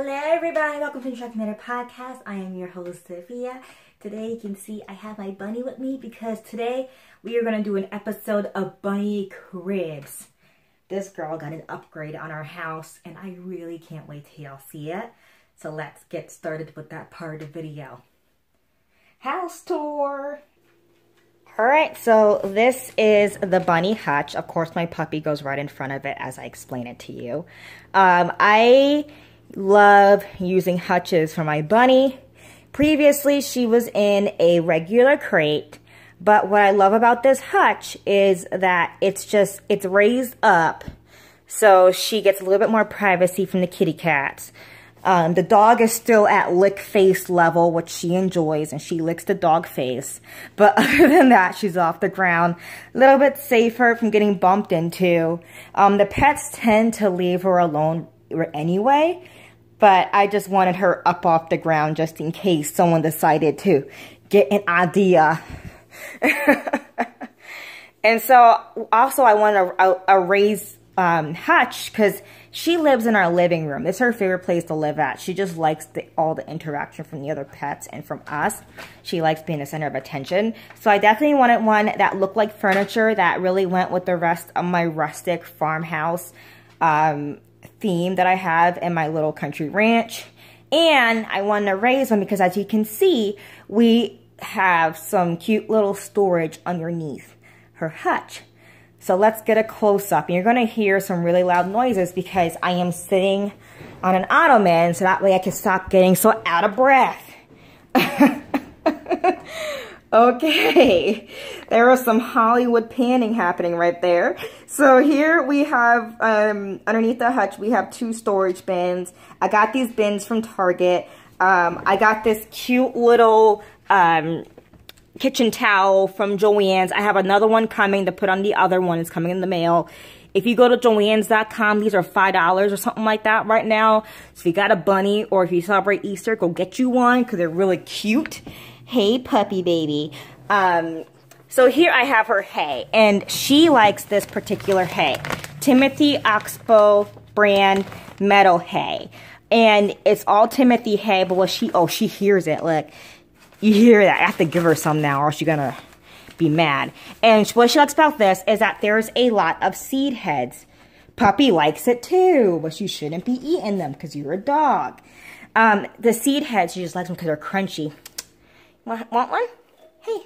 Hello everybody, welcome to the Shock Matter Podcast. I am your host, Sophia. Today you can see I have my bunny with me because today we are going to do an episode of Bunny Cribs. This girl got an upgrade on our house and I really can't wait till y'all see it. So let's get started with that part of the video. House tour! Alright, so this is the Bunny Hutch. Of course, my puppy goes right in front of it as I explain it to you. I love using hutches for my bunny. Previously, she was in a regular crate, but what I love about this hutch is that it's raised up, so she gets a little bit more privacy from the kitty cats. The dog is still at lick face level, which she enjoys, and she licks the dog face. But other than that, she's off the ground. A little bit safer from getting bumped into. The pets tend to leave her alone anyway, but I just wanted her up off the ground just in case someone decided to get an idea. And so, also I wanted a raised hutch because she lives in our living room. It's her favorite place to live at. She just likes all the interaction from the other pets and from us. She likes being the center of attention. So I definitely wanted one that looked like furniture that really went with the rest of my rustic farmhouse theme that I have in my little country ranch. And I wanted to raise one because, as you can see, we have some cute little storage underneath her hutch. So let's get a close-up. And you're going to hear some really loud noises because I am sitting on an ottoman, so that way I can stop getting so out of breath. Okay, there was some Hollywood panning happening right there. So here we have, underneath the hutch, we have 2 storage bins. I got these bins from Target. I got this cute little kitchen towel from Joann's. I have another one coming to put on the other one. It's coming in the mail. If you go to Joann's.com, these are $5 or something like that right now. So if you got a bunny or if you celebrate Easter, go get you one because they're really cute. Hey, puppy baby. So here I have her hay, and she likes this particular hay. Timothy Oxbow brand meadow hay. And it's all Timothy hay, but she hears it. Look, you hear that. I have to give her some now or she's gonna be mad. And what she likes about this is that there's a lot of seed heads. Puppy likes it too, but you shouldn't be eating them because you're a dog. The seed heads, she just likes them because they're crunchy. Want one? Hey,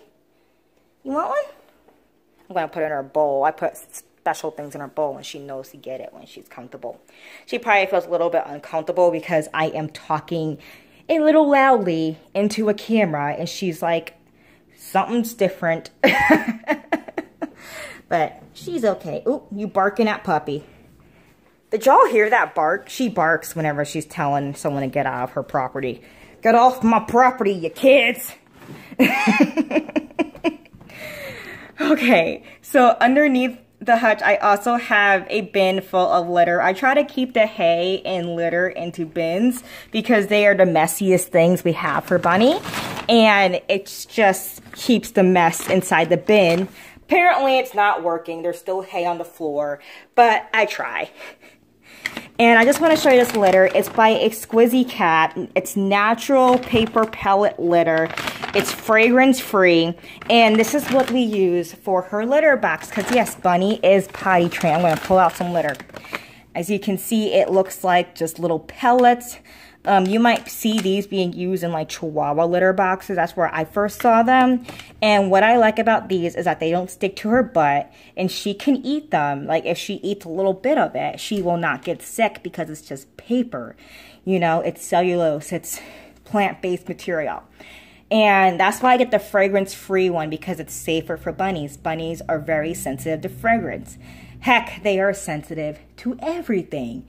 you want one? I'm going to put it in her bowl. I put special things in her bowl and she knows to get it when she's comfortable. She probably feels a little bit uncomfortable because I am talking a little loudly into a camera and she's like, something's different. But she's okay. Ooh, you barking at puppy. Did y'all hear that bark? She barks whenever she's telling someone to get out of her property. Get off my property, you kids. Okay, so underneath the hutch, I also have a bin full of litter. I try to keep the hay and litter into bins because they are the messiest things we have for Bunny. And it just keeps the mess inside the bin. Apparently, it's not working. There's still hay on the floor, but I try. And I just want to show you this litter. It's by Exquisite Cat. It's natural paper pellet litter. It's fragrance free. And this is what we use for her litter box. Because yes, Bunny is potty trained. I'm going to pull out some litter. As you can see, it looks like just little pellets. You might see these being used in like Chihuahua litter boxes. That's where I first saw them. And what I like about these is that they don't stick to her butt and she can eat them. Like if she eats a little bit of it, she will not get sick because it's just paper. You know, it's cellulose, it's plant-based material. And that's why I get the fragrance-free one because it's safer for bunnies. Bunnies are very sensitive to fragrance. Heck, they are sensitive to everything.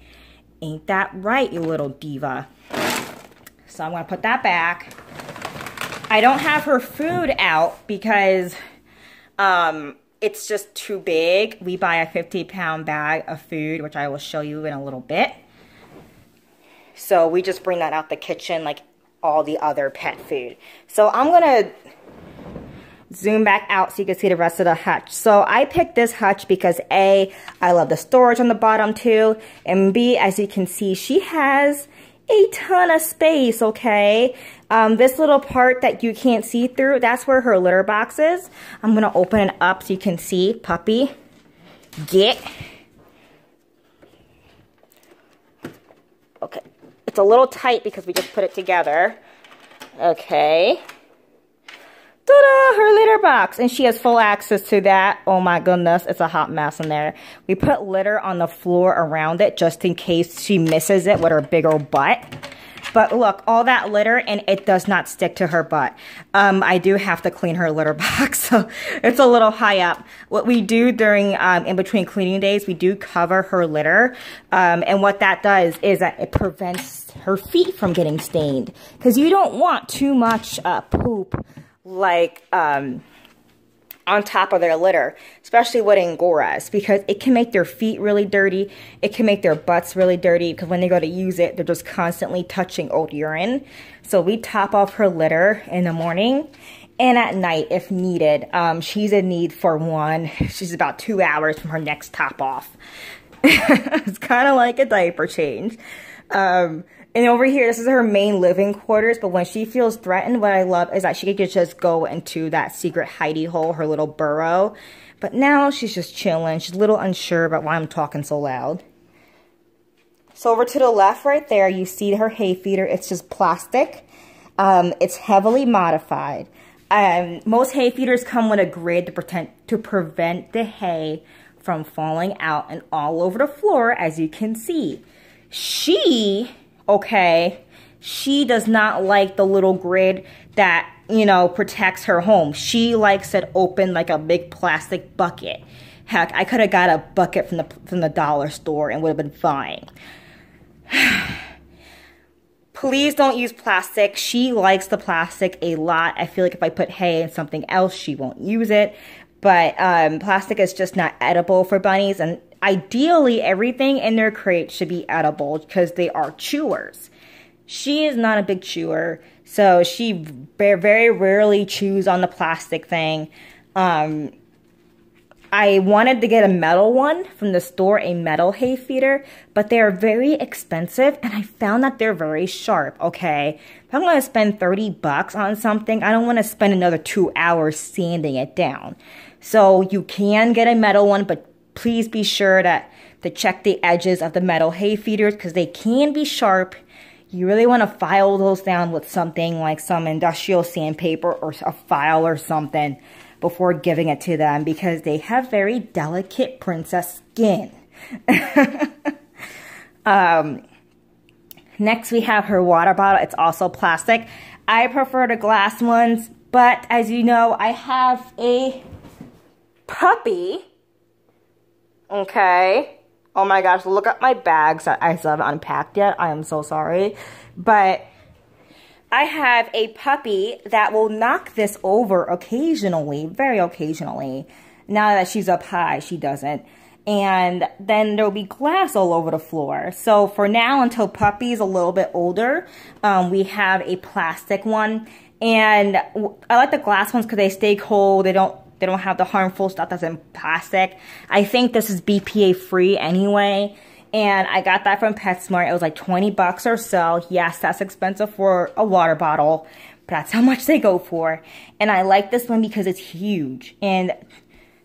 Ain't that right, you little diva? So I'm going to put that back. I don't have her food out because it's just too big. We buy a 50-pound bag of food, which I will show you in a little bit. So we just bring that out the kitchen like all the other pet food. So I'm going to zoom back out so you can see the rest of the hutch. So I picked this hutch because A, I love the storage on the bottom too, and B, as you can see, she has a ton of space, okay? This little part that you can't see through, that's where her litter box is. I'm gonna open it up so you can see. Puppy, get. Okay, it's a little tight because we just put it together. Okay. Ta-da! Her litter box, and she has full access to that. Oh my goodness, it's a hot mess in there. We put litter on the floor around it just in case she misses it with her big old butt. But look, all that litter, and it does not stick to her butt. I do have to clean her litter box, so it's a little high up. What we do during, in between cleaning days, we do cover her litter. And what that does is that it prevents her feet from getting stained. Because you don't want too much poop like on top of their litter, especially with Angoras, because it can make their feet really dirty. It can make their butts really dirty because when they go to use it, they're just constantly touching old urine. So we top off her litter in the morning and at night if needed. She's in need for one. She's about 2 hours from her next top off. It's kind of like a diaper change. And over here, this is her main living quarters, but when she feels threatened, what I love is that she could just go into that secret hidey hole, her little burrow. But now she's just chilling. She's a little unsure about why I'm talking so loud. So over to the left right there, you see her hay feeder. It's just plastic. It's heavily modified. Most hay feeders come with a grid to prevent the hay from falling out and all over the floor, as you can see. Okay, she does not like the little grid that, you know, protects her home. She likes it open like a big plastic bucket. Heck, I could have got a bucket from the dollar store and would have been fine. Please don't use plastic. She likes the plastic a lot. I feel like if I put hay in something else, she won't use it. But plastic is just not edible for bunnies, and ideally, everything in their crate should be edible because they are chewers. She is not a big chewer, so she very rarely chews on the plastic thing. I wanted to get a metal one from the store, a metal hay feeder, but they are very expensive, and I found that they're very sharp, okay? If I'm going to spend 30 bucks on something, I don't want to spend another 2 hours sanding it down. So you can get a metal one, but please be sure to check the edges of the metal hay feeders because they can be sharp. You really want to file those down with something like some industrial sandpaper or a file or something before giving it to them because they have very delicate princess skin. Next we have her water bottle. It's also plastic. I prefer the glass ones, but as you know, I have a puppy. Okay. Oh my gosh, look at my bags that I still haven't unpacked yet. I am so sorry. But I have a puppy that will knock this over occasionally, very occasionally. Now that she's up high, she doesn't. And then there'll be glass all over the floor. So for now, until puppy's a little bit older, we have a plastic one. And I like the glass ones because they stay cold. They don't have the harmful stuff that's in plastic. I think this is BPA free anyway. And I got that from PetSmart. It was like 20 bucks or so. Yes, that's expensive for a water bottle, but that's how much they go for. And I like this one because it's huge. And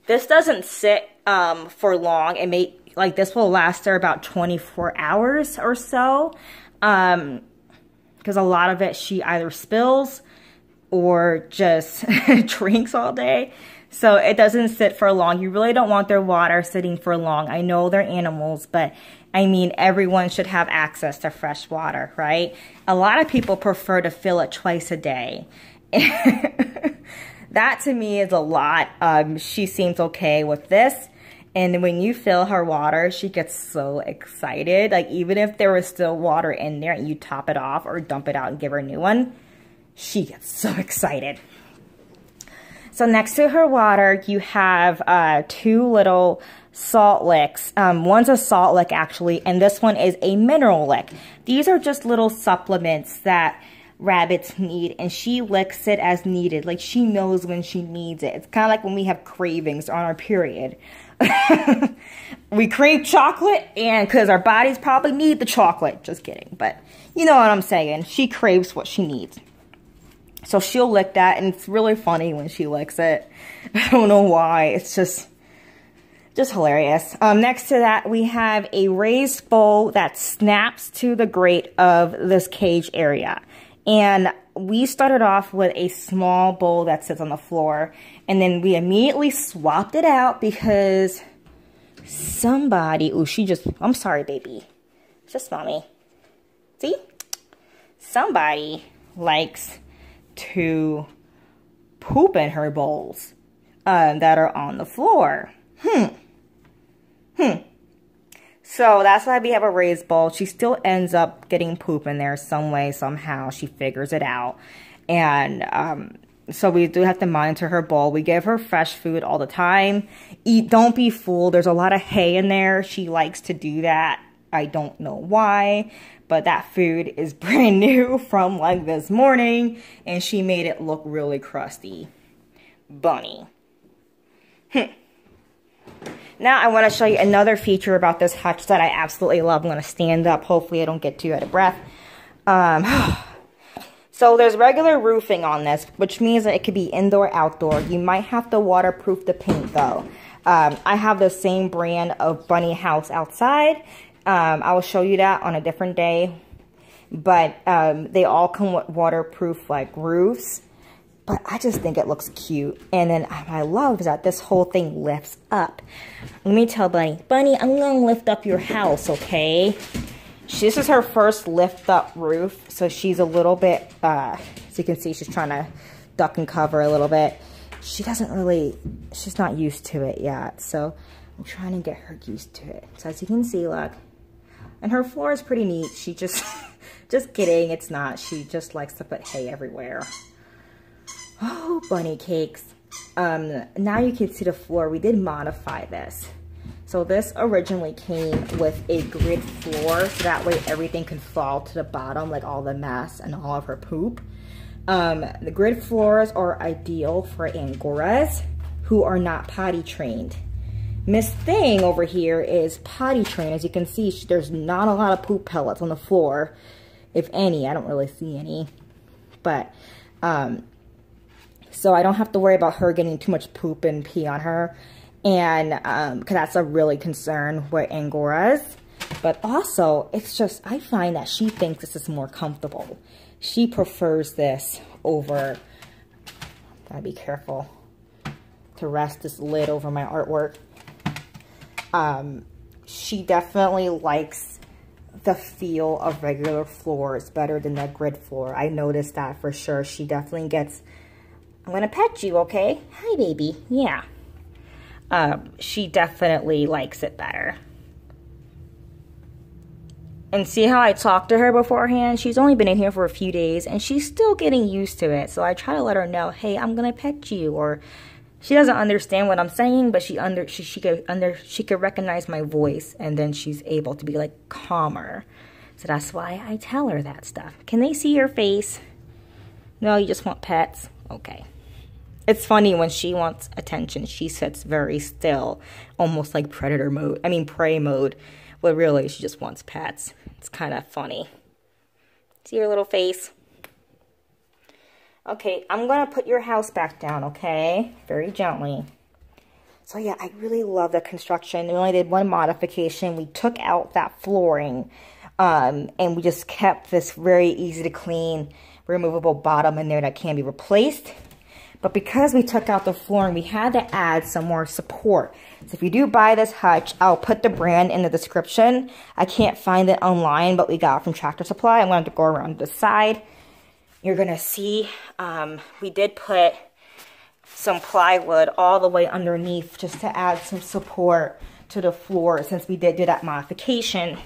this doesn't sit for long. It may, like, this will last her about 24 hours or so. Because a lot of it she either spills or just drinks all day. So it doesn't sit for long. You really don't want their water sitting for long. I know they're animals, but I mean, everyone should have access to fresh water, right? A lot of people prefer to fill it twice a day. That to me is a lot. She seems okay with this. And when you fill her water, she gets so excited. Like, even if there was still water in there and you top it off or dump it out and give her a new one, she gets so excited. So next to her water, you have 2 little salt licks. One's a salt lick, actually, and this one is a mineral lick. These are just little supplements that rabbits need, and she licks it as needed. Like, she knows when she needs it. It's kind of like when we have cravings on our period. We crave chocolate, and because our bodies probably need the chocolate. Just kidding. But you know what I'm saying. She craves what she needs. So she'll lick that, and it's really funny when she licks it. I don't know why. It's just hilarious. Next to that, we have a raised bowl that snaps to the grate of this cage area. And we started off with a small bowl that sits on the floor. And then we immediately swapped it out because somebody... Ooh, I'm sorry, baby. Just mommy. See? Somebody likes to poop in her bowls that are on the floor. So that's why we have a raised bowl. She still ends up getting poop in there some way, somehow. She figures it out. And so we do have to monitor her bowl. We give her fresh food all the time. Don't be fooled. There's a lot of hay in there. She likes to do that. I don't know why. But that food is brand new from like this morning. And she made it look really crusty. Bunny. Now I want to show you another feature about this hutch that I absolutely love. I'm going to stand up. Hopefully I don't get too out of breath. So there's regular roofing on this, which means that it could be indoor, outdoor. You might have to waterproof the paint though. I have the same brand of Bunny House outside. I will show you that on a different day. But they all come with waterproof like roofs. But I just think it looks cute. And then what I love is that this whole thing lifts up. Let me tell Bunny, I'm going to lift up your house, okay? This is her first lift up roof. So she's a little bit, as you can see, she's trying to duck and cover a little bit. She's not used to it yet. So I'm trying to get her used to it. So as you can see, look. And her floor is pretty neat. She just kidding, it's not. She just likes to put hay everywhere. Oh, bunny cakes. Now you can see the floor. We did modify this. So this originally came with a grid floor, so that way everything can fall to the bottom, like all the mess and all of her poop. The grid floors are ideal for Angoras who are not potty trained. Miss Thing over here is potty trained. As you can see, there's not a lot of poop pellets on the floor. If any, I don't really see any. But, so I don't have to worry about her getting too much poop and pee on her. And, because that's a really concern with Angoras. But also, it's just, I find that she thinks this is more comfortable. She prefers this over, gotta be careful to rest this lid over my artwork. She definitely likes the feel of regular floors better than that grid floor. I noticed that for sure. She definitely gets, I'm gonna pet you, okay? Hi, baby. Yeah. She definitely likes it better. And see how I talked to her beforehand? She's only been in here for a few days and she's still getting used to it. So I try to let her know, hey, I'm gonna pet you. Or she doesn't understand what I'm saying, but she could recognize my voice, and then she's able to be like calmer. So that's why I tell her that stuff. Can they see your face? No, you just want pets? Okay. It's funny when she wants attention, she sits very still, almost like predator mode. I mean prey mode. But really, she just wants pets. It's kind of funny. See your little face? Okay, I'm going to put your house back down, okay? Very gently. So yeah, I really love the construction. We only did one modification. We took out that flooring, and we just kept this very easy to clean, removable bottom in there that can be replaced. But because we took out the flooring, we had to add some more support. So if you do buy this hutch, I'll put the brand in the description. I can't find it online, but we got it from Tractor Supply. I'm going to go around to the side. You're going to see we did put some plywood all the way underneath just to add some support to the floor since we did do that modification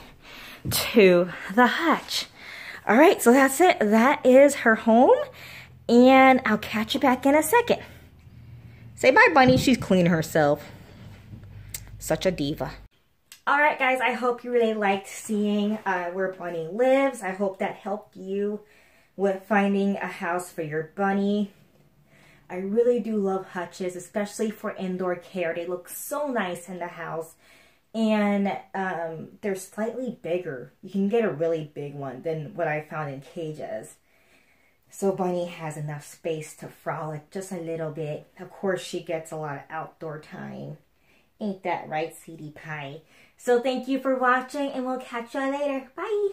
to the hutch. All right, so that's it. That is her home. And I'll catch you back in a second. Say bye, Bunny. She's cleaning herself. Such a diva. All right, guys. I hope you really liked seeing where Bunny lives. I hope that helped you with finding a house for your bunny. I really do love hutches, especially for indoor care. They look so nice in the house. And they're slightly bigger. You can get a really big one than what I found in cages. So Bunny has enough space to frolic just a little bit. Of course, she gets a lot of outdoor time. Ain't that right, Sweetie Pie? So thank you for watching, and we'll catch you later. Bye!